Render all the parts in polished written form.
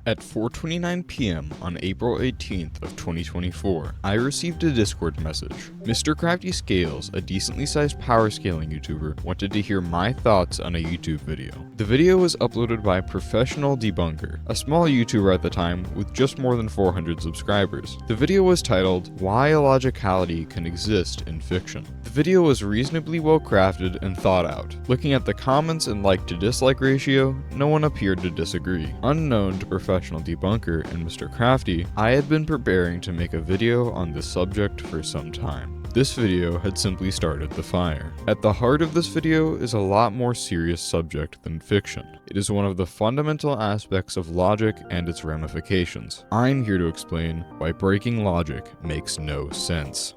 At 4:29 p.m. on April 18th of 2024, I received a Discord message. Mr. Crafty Scales, a decently sized power scaling YouTuber, wanted to hear my thoughts on a YouTube video. The video was uploaded by Professional Debunker, a small YouTuber at the time with just more than 400 subscribers. The video was titled, "Why Illogicality Can Exist in Fiction." The video was reasonably well crafted and thought out. Looking at the comments and like to dislike ratio, no one appeared to disagree. Unknown to Professional Debunker and Mr. Crafty, I had been preparing to make a video on this subject for some time. This video had simply started the fire. At the heart of this video is a lot more serious subject than fiction. It is one of the fundamental aspects of logic and its ramifications. I'm here to explain why breaking logic makes no sense.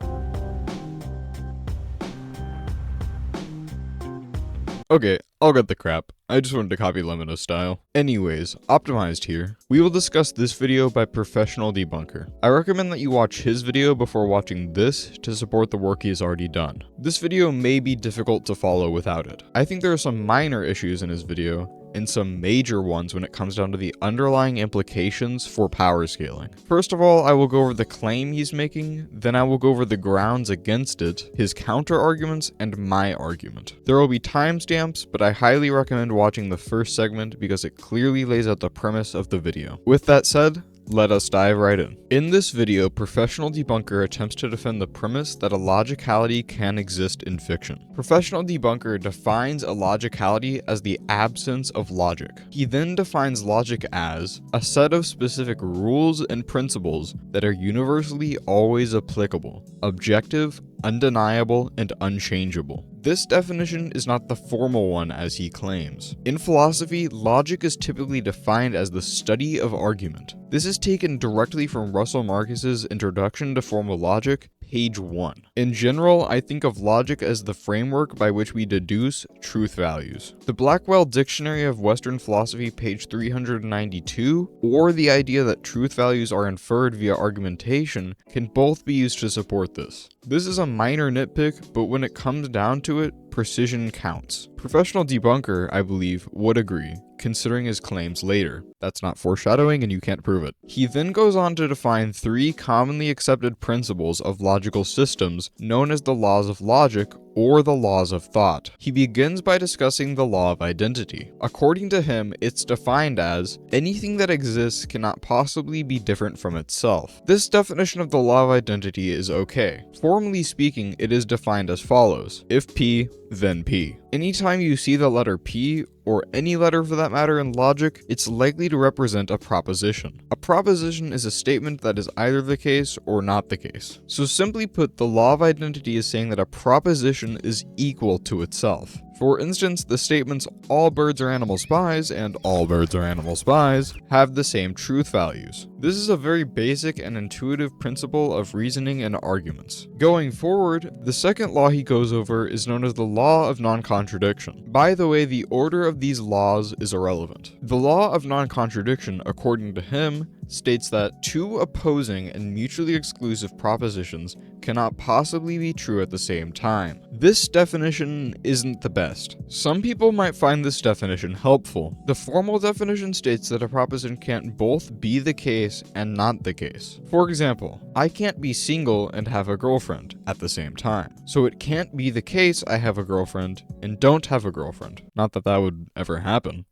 Okay, I'll get the crap. I just wanted to copy Lemino's style. Anyways, Optimized here. We will discuss this video by Professional Debunker. I recommend that you watch his video before watching this to support the work he has already done. This video may be difficult to follow without it. I think there are some minor issues in his video, and some major ones when it comes down to the underlying implications for power scaling. First of all, I will go over the claim he's making, then I will go over the grounds against it, his counter arguments, and my argument. There will be timestamps, but I highly recommend watching the first segment because it clearly lays out the premise of the video. With that said, let us dive right in. In this video, Professional Debunker attempts to defend the premise that illogicality can exist in fiction. Professional Debunker defines illogicality as the absence of logic. He then defines logic as a set of specific rules and principles that are universally always applicable, objective, undeniable, and unchangeable. This definition is not the formal one as he claims. In philosophy, logic is typically defined as the study of argument. This is taken directly from Russell Marcus's Introduction to Formal Logic, page 1. In general, I think of logic as the framework by which we deduce truth values. The Blackwell Dictionary of Western Philosophy, page 392, or the idea that truth values are inferred via argumentation can both be used to support this. This is a minor nitpick, but when it comes down to it, precision counts. Professional Debunker, I believe, would agree, considering his claims later. That's not foreshadowing and you can't prove it. He then goes on to define 3 commonly accepted principles of logical systems known as the laws of logic or the laws of thought. He begins by discussing the law of identity. According to him, it's defined as anything that exists cannot possibly be different from itself. This definition of the law of identity is okay. Formally speaking, it is defined as follows: if P, then P. Anytime you see the letter P, or any letter for that matter in logic, it's likely to represent a proposition. A proposition is a statement that is either the case or not the case. So simply put, the law of identity is saying that a proposition is equal to itself. For instance, the statements "all birds are animal spies" and "all birds are animal spies" have the same truth values. This is a very basic and intuitive principle of reasoning and arguments. Going forward, the second law he goes over is known as the law of non-contradiction. By the way, the order of these laws is irrelevant. The law of non-contradiction, according to him, states that 2 opposing and mutually exclusive propositions cannot possibly be true at the same time. This definition isn't the best. Some people might find this definition helpful. The formal definition states that a proposition can't both be the case and not the case. For example, I can't be single and have a girlfriend at the same time. So it can't be the case I have a girlfriend and don't have a girlfriend. Not that that would ever happen.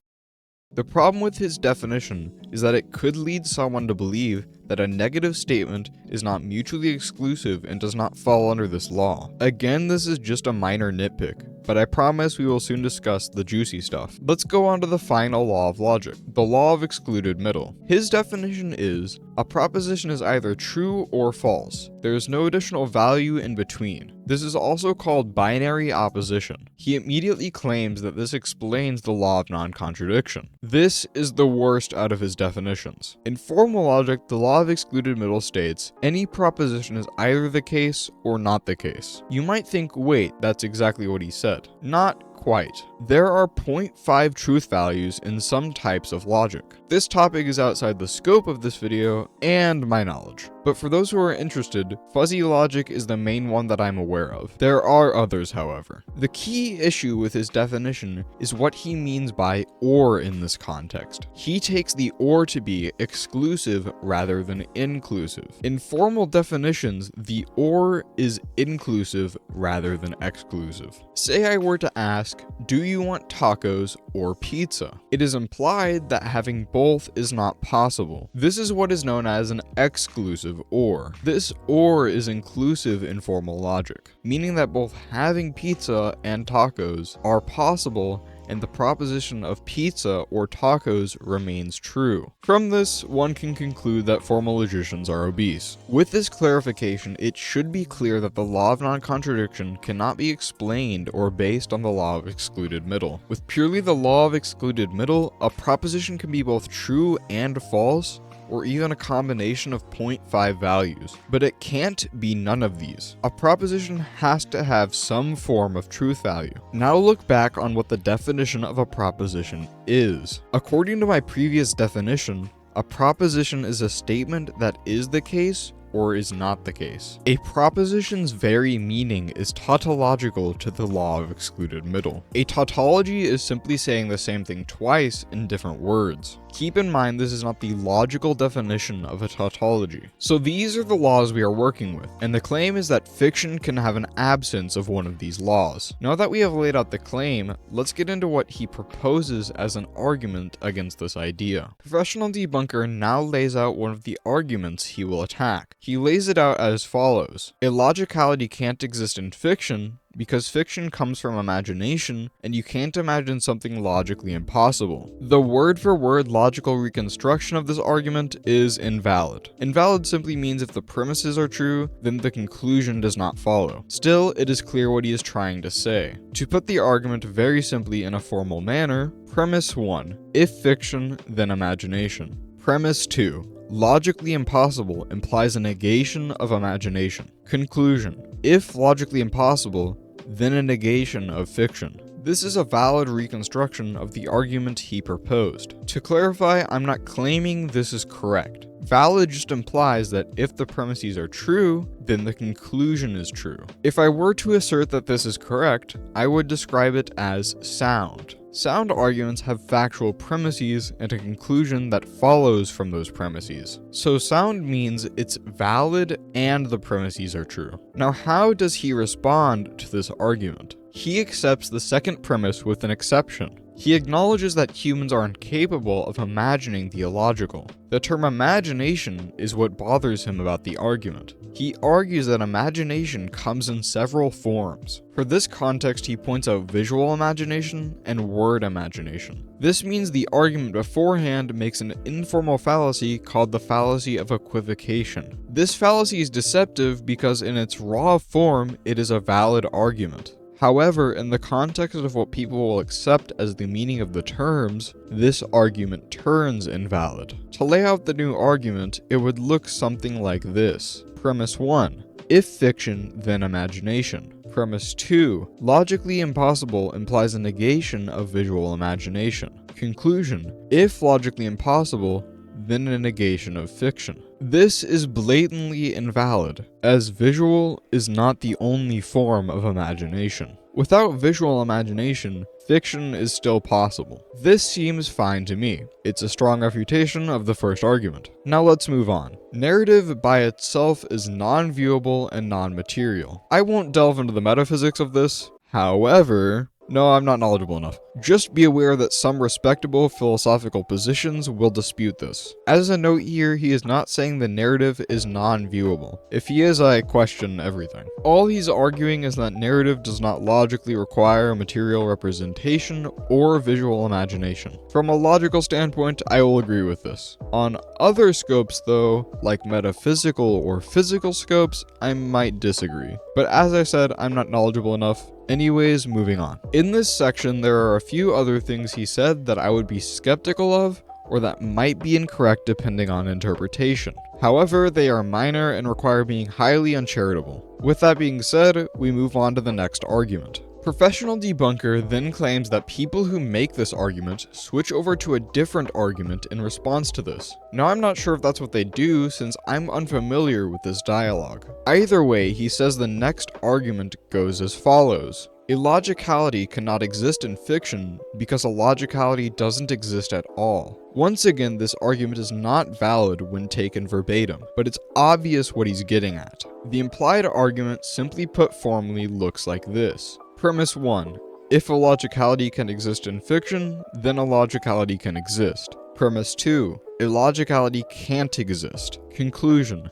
The problem with his definition is that it could lead someone to believe that a negative statement is not mutually exclusive and does not fall under this law. Again, this is just a minor nitpick, but I promise we will soon discuss the juicy stuff. Let's go on to the final law of logic, the law of excluded middle. His definition is, a proposition is either true or false. There is no additional value in between. This is also called binary opposition. He immediately claims that this explains the law of non-contradiction. This is the worst out of his definitions. In formal logic, the law of excluded middle states, any proposition is either the case or not the case. You might think, wait, that's exactly what he said. Not quite. There are 0.5 truth values in some types of logic. This topic is outside the scope of this video and my knowledge. But for those who are interested, fuzzy logic is the main one that I'm aware of. There are others, however. The key issue with his definition is what he means by or in this context. He takes the or to be exclusive rather than inclusive. In formal definitions, the or is inclusive rather than exclusive. Say I were to ask, do you want tacos or pizza? It is implied that having both is not possible. This is what is known as an exclusive or. This or is inclusive in formal logic, meaning that both having pizza and tacos are possible, and the proposition of pizza or tacos remains true. From this, one can conclude that formal logicians are obese. With this clarification, it should be clear that the law of non-contradiction cannot be explained or based on the law of excluded middle. With purely the law of excluded middle, a proposition can be both true and false, or even a combination of 0.5 values, but it can't be none of these. A proposition has to have some form of truth value. Now look back on what the definition of a proposition is. According to my previous definition, a proposition is a statement that is the case or is not the case. A proposition's very meaning is tautological to the law of excluded middle. A tautology is simply saying the same thing twice in different words. Keep in mind this is not the logical definition of a tautology. So these are the laws we are working with, and the claim is that fiction can have an absence of one of these laws. Now that we have laid out the claim, let's get into what he proposes as an argument against this idea. Professional debunker now lays out one of the arguments he will attack. He lays it out as follows. Illogicality can't exist in fiction because fiction comes from imagination, and you can't imagine something logically impossible. The word-for-word logical reconstruction of this argument is invalid. Invalid simply means if the premises are true, then the conclusion does not follow. Still, it is clear what he is trying to say. To put the argument very simply in a formal manner, premise 1, if fiction, then imagination. Premise 2, logically impossible implies a negation of imagination. Conclusion, if logically impossible, then a negation of fiction. This is a valid reconstruction of the argument he proposed. To clarify, I'm not claiming this is correct. Valid just implies that if the premises are true, then the conclusion is true. If I were to assert that this is correct, I would describe it as sound. Sound arguments have factual premises and a conclusion that follows from those premises. So sound means it's valid and the premises are true. Now how does he respond to this argument? He accepts the second premise with an exception. He acknowledges that humans are incapable of imagining the illogical. The term imagination is what bothers him about the argument. He argues that imagination comes in several forms. For this context, he points out visual imagination and word imagination. This means the argument beforehand makes an informal fallacy called the fallacy of equivocation. This fallacy is deceptive because in its raw form, it is a valid argument. However, in the context of what people will accept as the meaning of the terms, this argument turns invalid. To lay out the new argument, it would look something like this. Premise 1, if fiction, then imagination. Premise 2, logically impossible implies a negation of visual imagination. Conclusion, if logically impossible, then a negation of fiction. This is blatantly invalid, as visual is not the only form of imagination. Without visual imagination, fiction is still possible. This seems fine to me. It's a strong refutation of the first argument. Now let's move on. Narrative by itself is non-viewable and non-material. I won't delve into the metaphysics of this. However, no, I'm not knowledgeable enough. Just be aware that some respectable philosophical positions will dispute this. As a note here, he is not saying the narrative is non-viewable. If he is, I question everything. All he's arguing is that narrative does not logically require material representation or visual imagination. From a logical standpoint, I will agree with this. On other scopes though, like metaphysical or physical scopes, I might disagree. But as I said, I'm not knowledgeable enough. Anyways, moving on. In this section, there are a few other things he said that I would be skeptical of, or that might be incorrect depending on interpretation. However, they are minor and require being highly uncharitable. With that being said, we move on to the next argument. Professional debunker then claims that people who make this argument switch over to a different argument in response to this. Now, I'm not sure if that's what they do since I'm unfamiliar with this dialogue. Either way, he says the next argument goes as follows. Illogicality cannot exist in fiction because illogicality doesn't exist at all. Once again, this argument is not valid when taken verbatim, but it's obvious what he's getting at. The implied argument, simply put formally, looks like this. Premise 1. If illogicality can exist in fiction, then illogicality can exist. Premise 2. Illogicality can't exist. Conclusion.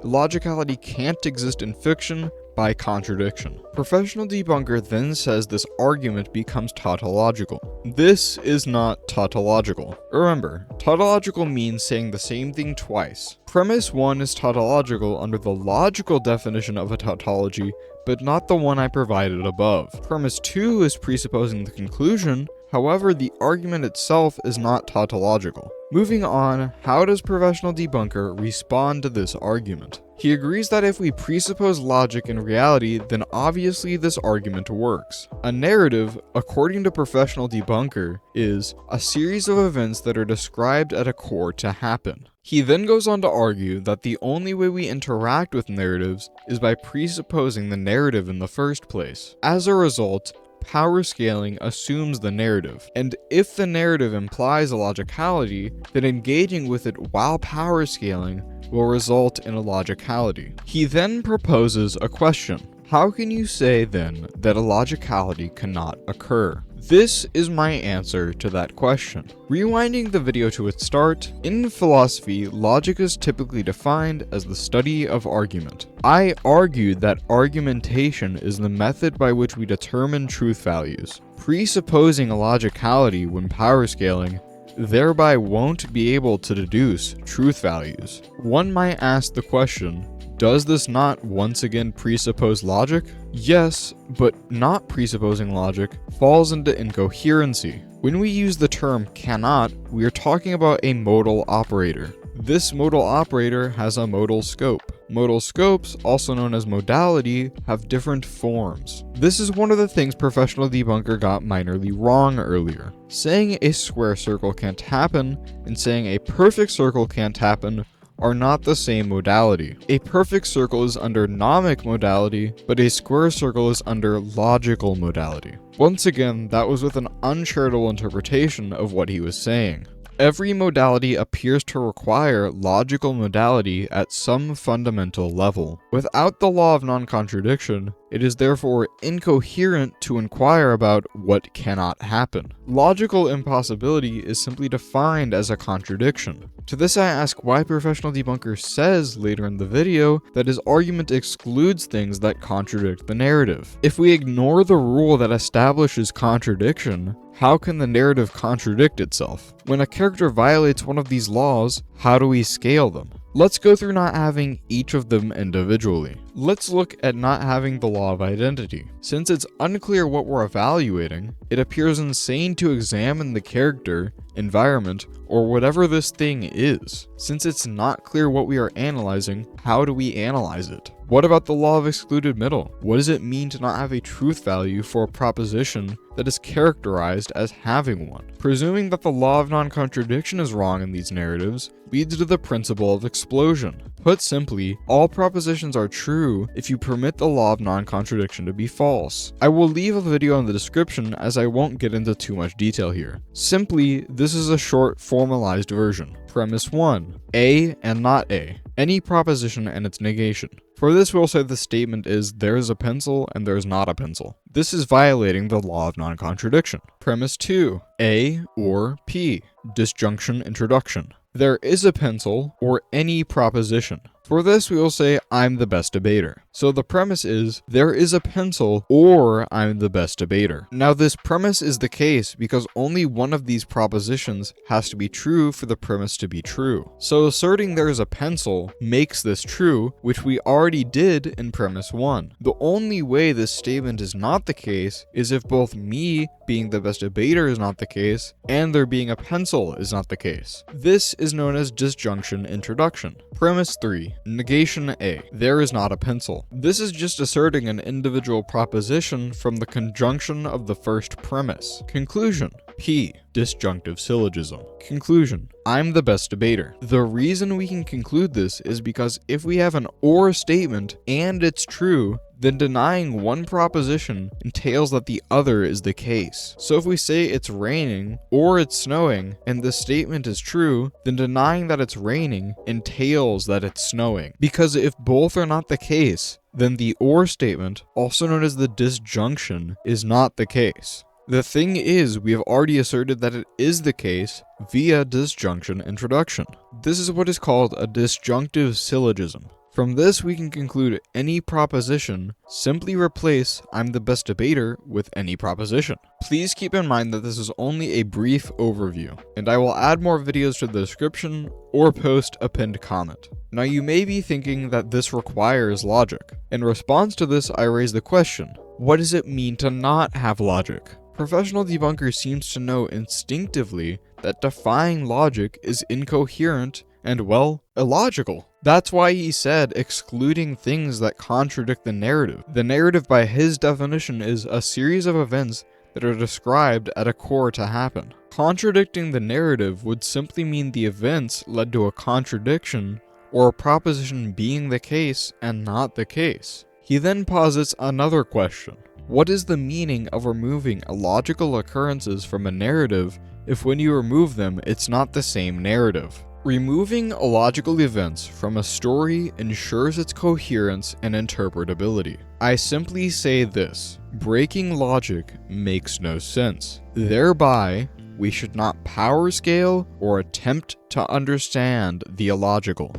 Illogicality can't exist in fiction by contradiction. Professional debunker then says this argument becomes tautological. This is not tautological. Remember, tautological means saying the same thing twice. Premise 1 is tautological under the logical definition of a tautology, but not the one I provided above. Premise 2 is presupposing the conclusion, however, the argument itself is not tautological. Moving on, how does professional debunker respond to this argument? He agrees that if we presuppose logic in reality, then obviously this argument works. A narrative, according to professional debunker, is a series of events that are described at a core to happen. He then goes on to argue that the only way we interact with narratives is by presupposing the narrative in the first place. As a result, power scaling assumes the narrative, and if the narrative implies illogicality, then engaging with it while power scaling will result in illogicality. He then proposes a question. How can you say then that illogicality cannot occur? This is my answer to that question. Rewinding the video to its start, in philosophy, logic is typically defined as the study of argument. I argued that argumentation is the method by which we determine truth values. Presupposing illogicality when power scaling thereby won't be able to deduce truth values. One might ask the question, does this not once again presuppose logic? Yes, but not presupposing logic falls into incoherency. When we use the term cannot, we are talking about a modal operator. This modal operator has a modal scope. Modal scopes, also known as modality, have different forms. This is one of the things professional debunker got minorly wrong earlier. Saying a square circle can't happen and saying a perfect circle can't happen are not the same modality. A perfect circle is under nomic modality, but a square circle is under logical modality. Once again, that was with an uncharitable interpretation of what he was saying. Every modality appears to require logical modality at some fundamental level. Without the law of non-contradiction, it is therefore incoherent to inquire about what cannot happen. Logical impossibility is simply defined as a contradiction. To this I ask why professional debunker says later in the video that his argument excludes things that contradict the narrative. If we ignore the rule that establishes contradiction, how can the narrative contradict itself? When a character violates one of these laws, how do we scale them? Let's go through not having each of them individually. Let's look at not having the law of identity. Since it's unclear what we're evaluating, it appears insane to examine the character, environment, or whatever this thing is. Since it's not clear what we are analyzing, how do we analyze it? What about the law of excluded middle? What does it mean to not have a truth value for a proposition that is characterized as having one? Presuming that the law of non-contradiction is wrong in these narratives leads to the principle of explosion. Put simply, all propositions are true if you permit the law of non-contradiction to be false. I will leave a video in the description as I won't get into too much detail here. Simply, this is a short formalized version. Premise 1. A and not A. Any proposition and its negation. For this, we'll say the statement is there is a pencil and there is not a pencil. This is violating the law of non-contradiction. Premise 2. A or P. Disjunction introduction. There is a pencil or any proposition. For this, we will say, I'm the best debater. So the premise is, there is a pencil or I'm the best debater. Now this premise is the case because only one of these propositions has to be true for the premise to be true. So asserting there is a pencil makes this true, which we already did in premise 1. The only way this statement is not the case is if both me being the best debater is not the case, and there being a pencil is not the case. This is known as disjunction introduction. Premise 3. Negation A. There is not a pencil. This is just asserting an individual proposition from the conjunction of the first premise. Conclusion. P. Disjunctive syllogism. Conclusion. I'm the best debater. The reason we can conclude this is because if we have an or statement and it's true, then denying one proposition entails that the other is the case. So if we say it's raining or it's snowing and the statement is true, then denying that it's raining entails that it's snowing. Because if both are not the case, then the or statement, also known as the disjunction, is not the case. The thing is, we have already asserted that it is the case via disjunction introduction. This is what is called a disjunctive syllogism. From this, we can conclude any proposition, simply replace I'm the best debater with any proposition. Please keep in mind that this is only a brief overview, and I will add more videos to the description or post a pinned comment. Now you may be thinking that this requires logic. In response to this, I raise the question, what does it mean to not have logic? Professional debunker seems to know instinctively that defying logic is incoherent and, well, illogical. That's why he said excluding things that contradict the narrative. The narrative, by his definition, is a series of events that are described at a core to happen. Contradicting the narrative would simply mean the events led to a contradiction or a proposition being the case and not the case. He then posits another question. What is the meaning of removing illogical occurrences from a narrative if when you remove them, it's not the same narrative? Removing illogical events from a story ensures its coherence and interpretability. I simply say this, breaking logic makes no sense. Thereby, we should not power scale or attempt to understand the illogical.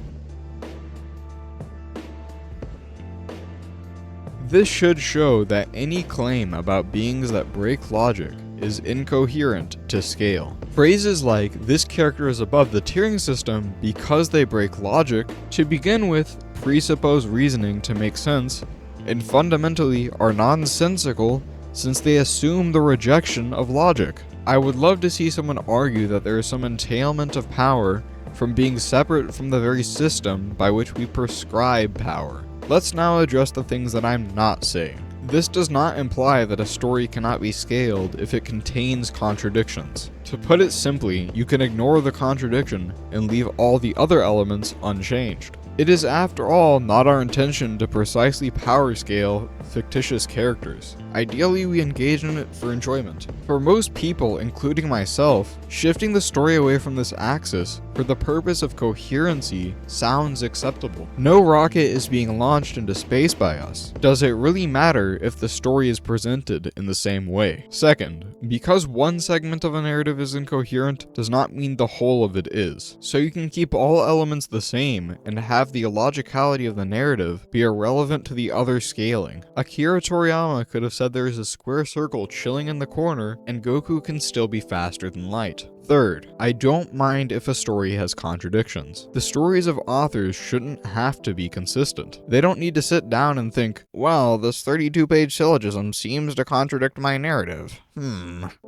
This should show that any claim about beings that break logic is incoherent to scale. Phrases like, this character is above the tiering system because they break logic, to begin with, presuppose reasoning to make sense, and fundamentally are nonsensical since they assume the rejection of logic. I would love to see someone argue that there is some entailment of power from being separate from the very system by which we prescribe power. Let's now address the things that I'm not saying. This does not imply that a story cannot be scaled if it contains contradictions. To put it simply, you can ignore the contradiction and leave all the other elements unchanged. It is, after all, not our intention to precisely power scale fictitious characters. Ideally, we engage in it for enjoyment. For most people, including myself, shifting the story away from this axis for the purpose of coherency sounds acceptable. No rocket is being launched into space by us. Does it really matter if the story is presented in the same way? Second, because one segment of a narrative is incoherent does not mean the whole of it is. So you can keep all elements the same and have the illogicality of the narrative be irrelevant to the other scaling. Akira Toriyama could have said there is a square circle chilling in the corner and Goku can still be faster than light. Third, I don't mind if a story has contradictions. The stories of authors shouldn't have to be consistent. They don't need to sit down and think, well, this 32-page syllogism seems to contradict my narrative.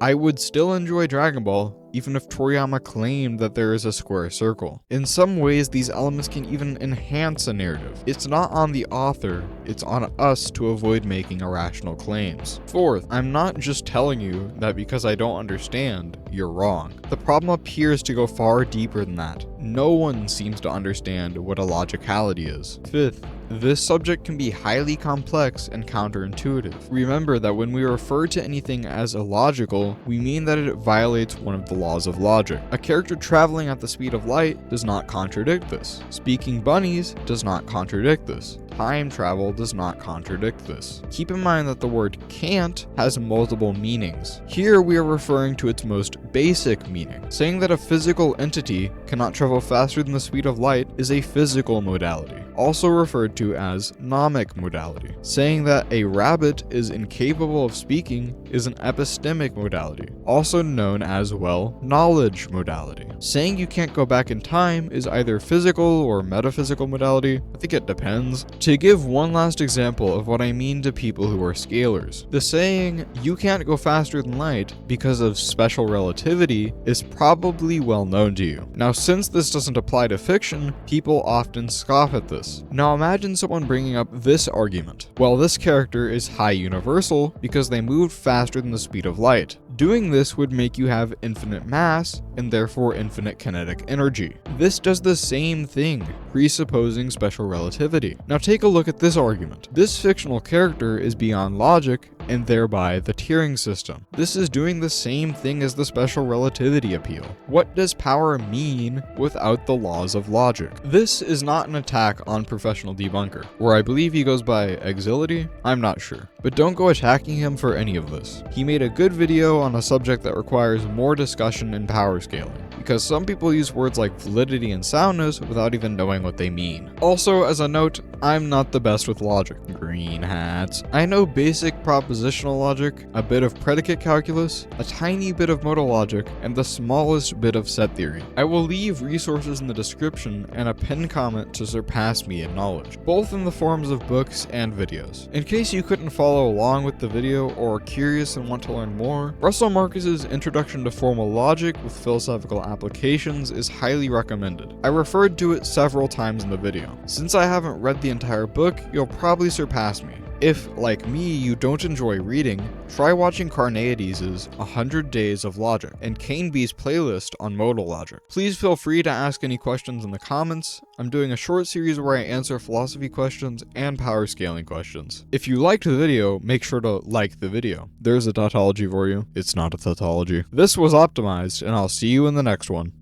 I would still enjoy Dragon Ball, even if Toriyama claimed that there is a square circle. In some ways, these elements can even enhance a narrative. It's not on the author, it's on us to avoid making irrational claims. Fourth, I'm not just telling you that because I don't understand, you're wrong. The problem appears to go far deeper than that. No one seems to understand what illogicality is. Fifth, this subject can be highly complex and counterintuitive. Remember that when we refer to anything as illogical, we mean that it violates one of the laws of logic. A character traveling at the speed of light does not contradict this. Speaking bunnies does not contradict this. Time travel does not contradict this. Keep in mind that the word can't has multiple meanings. Here we are referring to its most basic meaning. Saying that a physical entity cannot travel faster than the speed of light is a physical modality, also referred to as nomic modality. Saying that a rabbit is incapable of speaking is an epistemic modality, also known as, well, knowledge modality. Saying you can't go back in time is either physical or metaphysical modality. I think it depends. To give one last example of what I mean to people who are scalers, the saying, you can't go faster than light because of special relativity is probably well known to you. Now, since this doesn't apply to fiction, people often scoff at this. this. Now imagine someone bringing up this argument. Well, this character is high universal because they moved faster than the speed of light. Doing this would make you have infinite mass and therefore infinite kinetic energy. This does the same thing, presupposing special relativity. Now take a look at this argument. This fictional character is beyond logic and thereby the Turing system. This is doing the same thing as the special relativity appeal. What does power mean without the laws of logic? This is not an attack on professional debunker, where I believe he goes by Exility. I'm not sure, but don't go attacking him for any of this. He made a good video on a subject that requires more discussion in power scaling, because some people use words like validity and soundness without even knowing what they mean. Also, as a note, I'm not the best with logic. Green hats. I know basic propositional logic, a bit of predicate calculus, a tiny bit of modal logic, and the smallest bit of set theory. I will leave resources in the description and a pinned comment to surpass me in knowledge, both in the forms of books and videos. In case you couldn't follow along with the video or are curious and want to learn more, Russell Marcus's Introduction to Formal Logic with Philosophical Applications is highly recommended. I referred to it several times in the video. Since I haven't read the entire book, you'll probably surpass me. If, like me, you don't enjoy reading, try watching Carneades' 100 Days of Logic and Cainby's playlist on modal logic. Please feel free to ask any questions in the comments. I'm doing a short series where I answer philosophy questions and power scaling questions. If you liked the video, make sure to like the video. There's a tautology for you. It's not a tautology. This was Optimized, and I'll see you in the next one.